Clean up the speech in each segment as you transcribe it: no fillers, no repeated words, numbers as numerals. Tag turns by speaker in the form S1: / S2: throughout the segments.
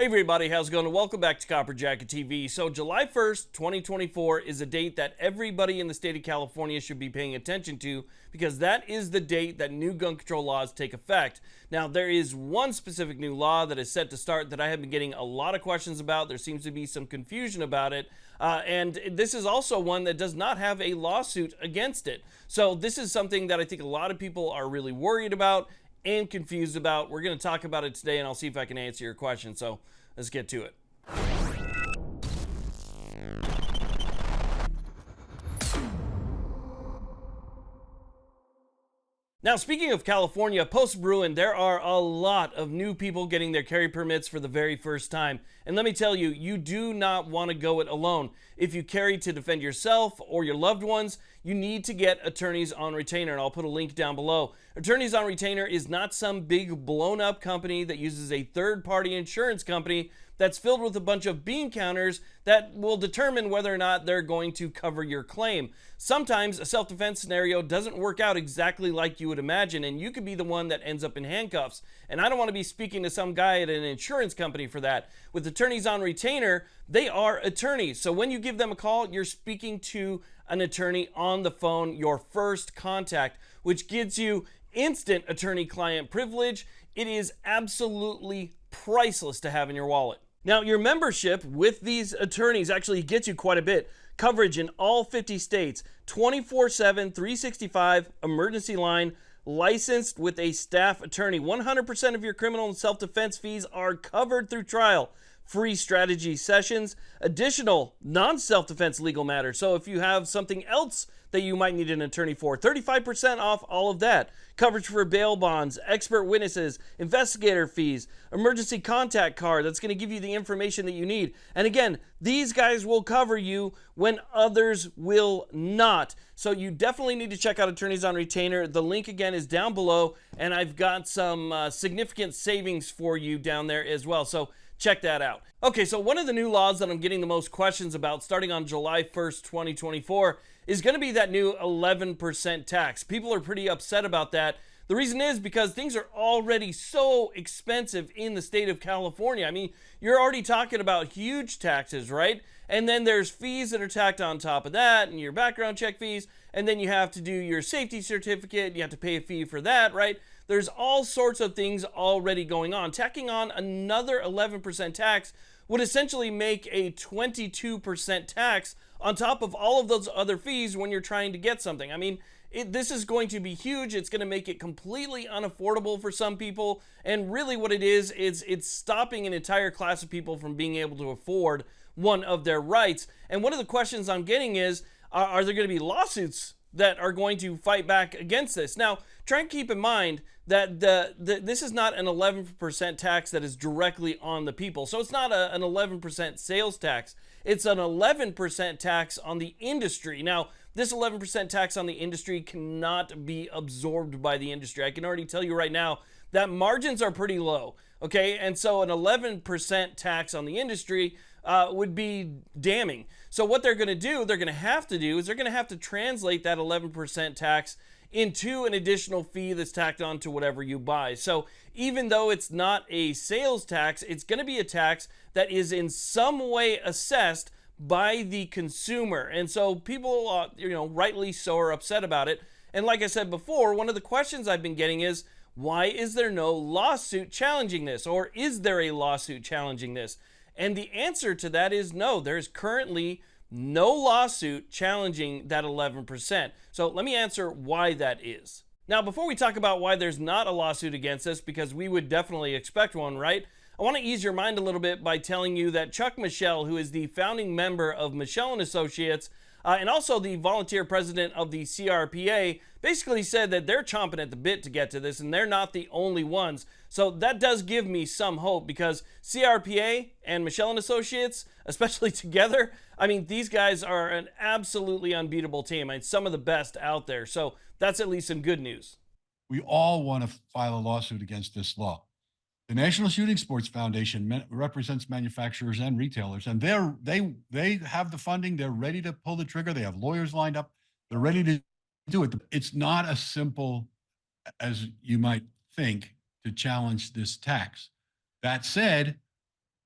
S1: Hey everybody, how's it going? Welcome back to Copper Jacket TV. So July 1st, 2024 is a date that everybody in the state of California should be paying attention to because that is the date that new gun control laws take effect. Now, there is one specific new law that is set to start that I have been getting a lot of questions about. There seems to be some confusion about it. And this is also one that does not have a lawsuit against it. So this is something that I think a lot of people are really worried about and confused about. We're going to talk about it today, and I'll see if I can answer your question. So let's get to it. Now, speaking of California, post-Bruen, there are a lot of new people getting their carry permits for the very first time. And let me tell you, you do not want to go it alone. If you carry to defend yourself or your loved ones, you need to get Attorneys on Retainer, and I'll put a link down below. Attorneys on Retainer is not some big blown-up company that uses a third-party insurance company that's filled with a bunch of bean counters that will determine whether or not they're going to cover your claim. Sometimes a self-defense scenario doesn't work out exactly like you would imagine, and you could be the one that ends up in handcuffs. And I don't want to be speaking to some guy at an insurance company for that. With Attorneys on Retainer, they are attorneys. So when you give them a call, you're speaking to an attorney on the phone, your first contact, which gives you instant attorney-client privilege. It is absolutely priceless to have in your wallet. Now, your membership with these attorneys actually gets you quite a bit. Coverage in all 50 states, 24/7, 365, emergency line, licensed with a staff attorney. 100% of your criminal and self-defense fees are covered through trial. Free strategy sessions, additional non-self-defense legal matters. So if you have something else that you might need an attorney for, 35% off all of that. Coverage for bail bonds, expert witnesses, investigator fees, emergency contact card that's going to give you the information that you need. And again, these guys will cover you when others will not. So you definitely need to check out Attorneys on Retainer. The link again is down below, and I've got some significant savings for you down there as well. So check that out. Okay, so one of the new laws that I'm getting the most questions about starting on July 1st, 2024 is going to be that new 11% tax. People are pretty upset about that. The reason is because things are already so expensive in the state of California. I mean, you're already talking about huge taxes, right? And then there's fees that are tacked on top of that, and your background check fees, and then you have to do your safety certificate, you have to pay a fee for that, right? There's all sorts of things already going on. Tacking on another 11% tax would essentially make a 22% tax on top of all of those other fees when you're trying to get something. I mean, this is going to be huge. It's going to make it completely unaffordable for some people. And really what it is it's stopping an entire class of people from being able to afford one of their rights. And one of the questions I'm getting is, are there going to be lawsuits that are going to fight back against this? Now, try and keep in mind that this is not an 11% tax that is directly on the people. So it's not an 11% sales tax. It's an 11% tax on the industry. Now, this 11% tax on the industry cannot be absorbed by the industry. I can already tell you right now that margins are pretty low, okay? And so an 11% tax on the industry would be damning. So what they're going to do, they're going to have to translate that 11% tax into an additional fee that's tacked on to whatever you buy. So even though it's not a sales tax, it's going to be a tax that is in some way assessed by the consumer. And so people, rightly so, are upset about it. And like I said before, one of the questions I've been getting is, why is there no lawsuit challenging this? Or is there a lawsuit challenging this? And the answer to that is no. There's currently no lawsuit challenging that 11%. So let me answer why that is. Now, before we talk about why there's not a lawsuit against this, because we would definitely expect one, right? I want to ease your mind a little bit by telling you that Chuck Michel, who is the founding member of Michel & Associates, and also the volunteer president of the CRPA, basically said that they're chomping at the bit to get to this, and they're not the only ones. So that does give me some hope, because CRPA and Michel & Associates, especially together, I mean, these guys are an absolutely unbeatable team. I mean, some of the best out there. So that's at least some good news.
S2: We all want to file a lawsuit against this law. The National Shooting Sports Foundation represents manufacturers and retailers, and they have the funding. They're ready to pull the trigger. They have lawyers lined up. They're ready to do it. It's not as simple as you might think to challenge this tax. That said,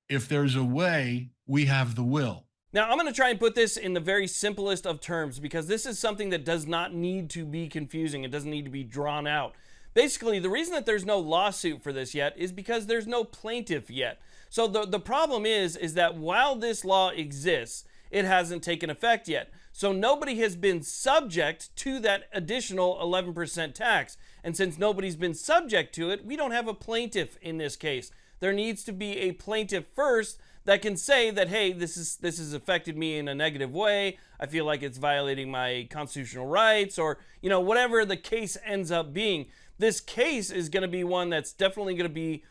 S2: If there's a way, we have the will.
S1: Now, I'm going to try and put this in the very simplest of terms because this is something that does not need to be confusing. It doesn't need to be drawn out. Basically, the reason that there's no lawsuit for this yet is because there's no plaintiff yet. So the problem is that while this law exists, it hasn't taken effect yet. So nobody has been subject to that additional 11% tax. And since nobody's been subject to it, we don't have a plaintiff in this case. There needs to be a plaintiff first that can say that, hey, this has affected me in a negative way. I feel like it's violating my constitutional rights, or whatever the case ends up being. This case is going to be one that's definitely going to be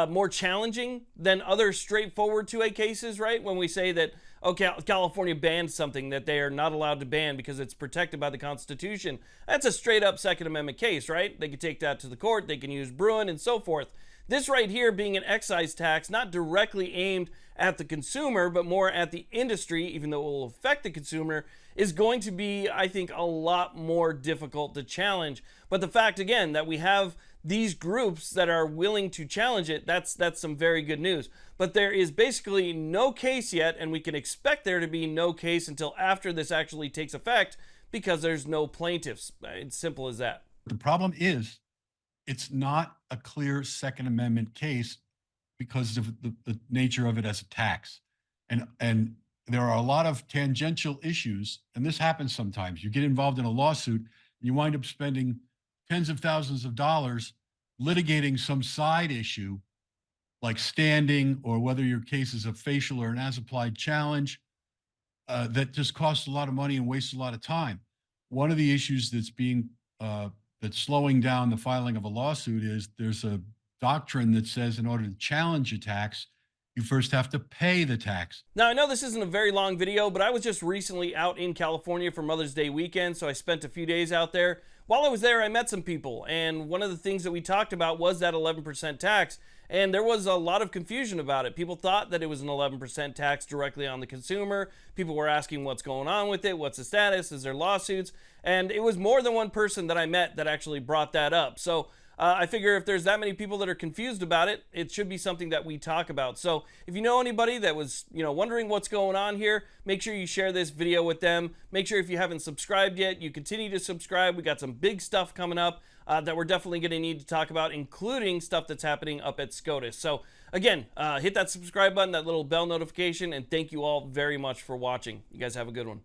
S1: more challenging than other straightforward 2A cases, right? When we say that, okay, California banned something that they are not allowed to ban because it's protected by the Constitution. That's a straight up Second Amendment case, right? They can take that to the court, they can use Bruen and so forth. This right here being an excise tax, not directly aimed at the consumer, but more at the industry, even though it will affect the consumer, is going to be, I think, a lot more difficult to challenge. But the fact, again, that we have these groups that are willing to challenge it, that's some very good news. But there is basically no case yet, and we can expect there to be no case until after this actually takes effect because there's no plaintiffs. It's simple as that.
S2: The problem is it's not a clear Second Amendment case because of the nature of it as a tax. And there are a lot of tangential issues, and this happens sometimes. You get involved in a lawsuit, and you wind up spending tens of thousands of dollars litigating some side issue like standing, or whether your case is a facial or an as-applied challenge, that just costs a lot of money and wastes a lot of time. One of the issues that's slowing down the filing of a lawsuit is there's a doctrine that says in order to challenge a tax, you first have to pay the tax.
S1: Now, I know this isn't a very long video, but I was just recently out in California for Mother's Day weekend, so I spent a few days out there. While I was there, I met some people, and one of the things that we talked about was that 11% tax, and there was a lot of confusion about it. People thought that it was an 11% tax directly on the consumer. People were asking what's going on with it, what's the status, is there lawsuits? And it was more than one person that I met that actually brought that up. So I figure if there's that many people that are confused about it, it should be something that we talk about. So if you know anybody that was, wondering what's going on here, make sure you share this video with them. Make sure if you haven't subscribed yet, you continue to subscribe. We got some big stuff coming up that we're definitely going to need to talk about, including stuff that's happening up at SCOTUS. So again, hit that subscribe button, that little bell notification, and thank you all very much for watching. You guys have a good one.